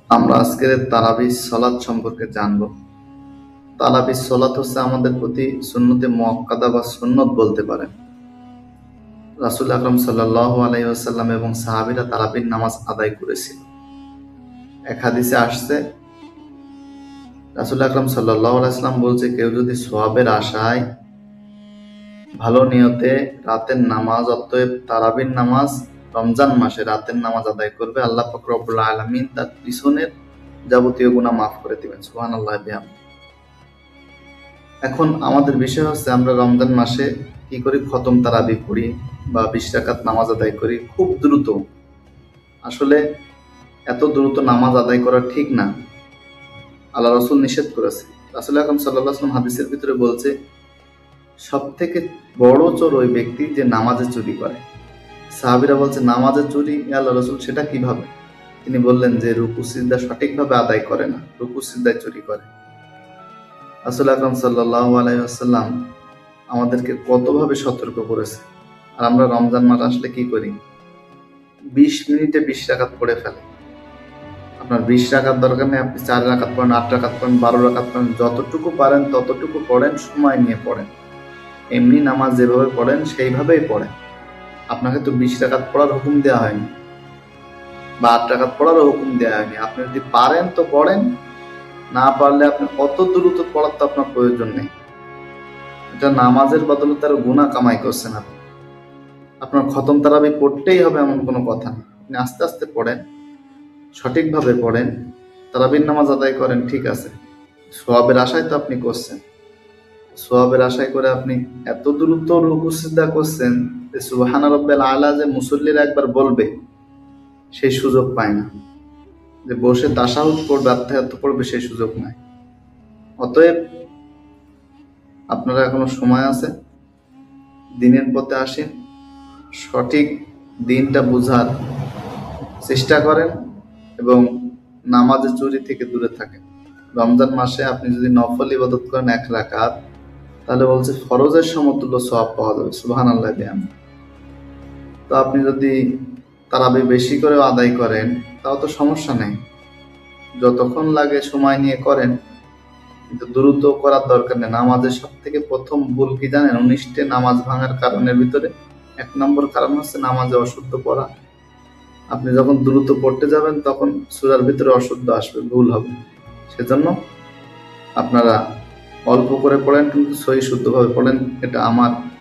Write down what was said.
আমরা আজকের তারাবির সালাত সম্পর্কে জানব। তারাবির সালাত হচ্ছে আমাদের প্রতি সুন্নতে মুআক্কাদা বা সুন্নত বলতে পারেন। রাসূল আকরাম সাল্লাল্লাহু আলাইহি ওয়াসাল্লাম এবং সাহাবীরা তারাবির নামাজ আদায় করেছিল। এক হাদিসে আসছে, রাসূল আকরাম সাল্লাল্লাহু আলাইহি ওয়াসাল্লাম বলছে, কেউ যদি সওয়াবের আশায় ভালো নিয়তে রাতের নামাজ, অতএব তারাবির নামাজ, রমজান মাসে রাতের নামাজ আদায় করবে, আল্লাহ পাক রব্বুল আলামিন তার পিছনের যাবতীয় গুনাহ মাফ করে দিবেন। সুবহানাল্লাহ বিহামদিহি। এখন আমাদের বিষয় হচ্ছে, আমরা রমজান মাসে কি করি? খতম তারাবি পড়ি বা 20 রাকাত নামাজ আদায় করি খুব দ্রুত। আসলে এত দ্রুত নামাজ আদায় করা ঠিক না, আল্লাহ রাসূল নিষেধ করেছে। রাসূল আকরাম সাল্লাল্লাহু আলাইহি ওয়াসাল্লাম হাদিসের ভিতরে বলছে, সব থেকে বড় চোর ওই ব্যক্তি যে নামাজে চুরি করে। সাহাবীরা বলছে, নামাজে চুরি ইয়া আল্লাহ রাসূল, সেটা কিভাবে? তিনি বললেন যে রুকু সিজদা সঠিকভাবে আদায় করে না, রুকু সিজদায় চুরি করে। রাসূল আকরাম সাল্লাল্লাহু আলাইহি ওয়াসাল্লাম আমাদেরকে কতভাবে সতর্ক করেছে। আর আমরা রমজান মাস আসলে কি করি? 20 মিনিটে 20 রাকাত পড়ে ফেলে। আপনার 20 রাকাত দরকার নেই, আপনি 4 রাকাত পড়েন, 8 রাকাত পড়েন, 12 রাকাত পড়েন, যতটুকু পারেন ততটুকু পড়েন, সময় নিয়ে পড়েন। এমনি নামাজ যেভাবে পড়েন সেইভাবেই পড়েন। আপনাকে তো 20 রাকাত পড়ার হুকুম দেওয়া হয়নি বা 8 রাকাত পড়ারও হুকুম দেওয়া হয়নি। আপনি যদি পারেন তো পড়েন, না পারলে আপনি অত দ্রুত পড়ার তো আপনার প্রয়োজন নেই। এটা নামাজের বদলে তার গুনাহ কামাই করছেন আপনি। আপনার খতম তারাবি পড়তেই হবে এমন কোনো কথা না। আপনি আস্তে আস্তে পড়েন, সঠিকভাবে পড়েন, তারাবির নামাজ আদায় করেন, ঠিক আছে। সওয়াবের আশায় তো আপনি করছেন। সওয়াবের আশায় করে আপনি এত দ্রুত রুকু সিজদা করছেন যে সুবহানা রাব্বিল আলা যে মুসল্লিরা একবার বলবে, সেই সুযোগ পায় না। যে বসে তাশাহুদ পড়বে, আত্তাহিয়াত পড়বে, সেই সুযোগ নাই। অতএব আপনারা এখনো সময় আছে, দিনের পথে আসেন, সঠিক দিনটা বুঝার চেষ্টা করেন এবং নামাজে চুরি থেকে দূরে থাকেন। রমজান মাসে আপনি যদি নফল ইবাদত করেন 1 রাকাত, তাহলে বলছে ফরজের সমতুল্য সওয়াব পাওয়া যাবে। সুবহানাল্লাহ বিহামদিহি। তো আপনি যদি তারাবি বেশি করে আদায় করেন, তাও তো সমস্যা নেই, যতক্ষণ লাগে সময় নিয়ে করেন, কিন্তু দ্রুত করার দরকার নেই। নামাজের সব থেকে প্রথম ভুল কি জানেন? 19টে নামাজ ভাঙার কারণের ভিতরে 1 নম্বর কারণ হচ্ছে নামাজে অশুদ্ধ পড়া। আপনি যখন দ্রুত পড়তে যাবেন, তখন সূরার ভিতরে অশুদ্ধ আসবে, ভুল হবে। সেজন্য আপনারা অল্প করে পড়েন, কিন্তু সহি শুদ্ধভাবে পড়েন। এটা আমার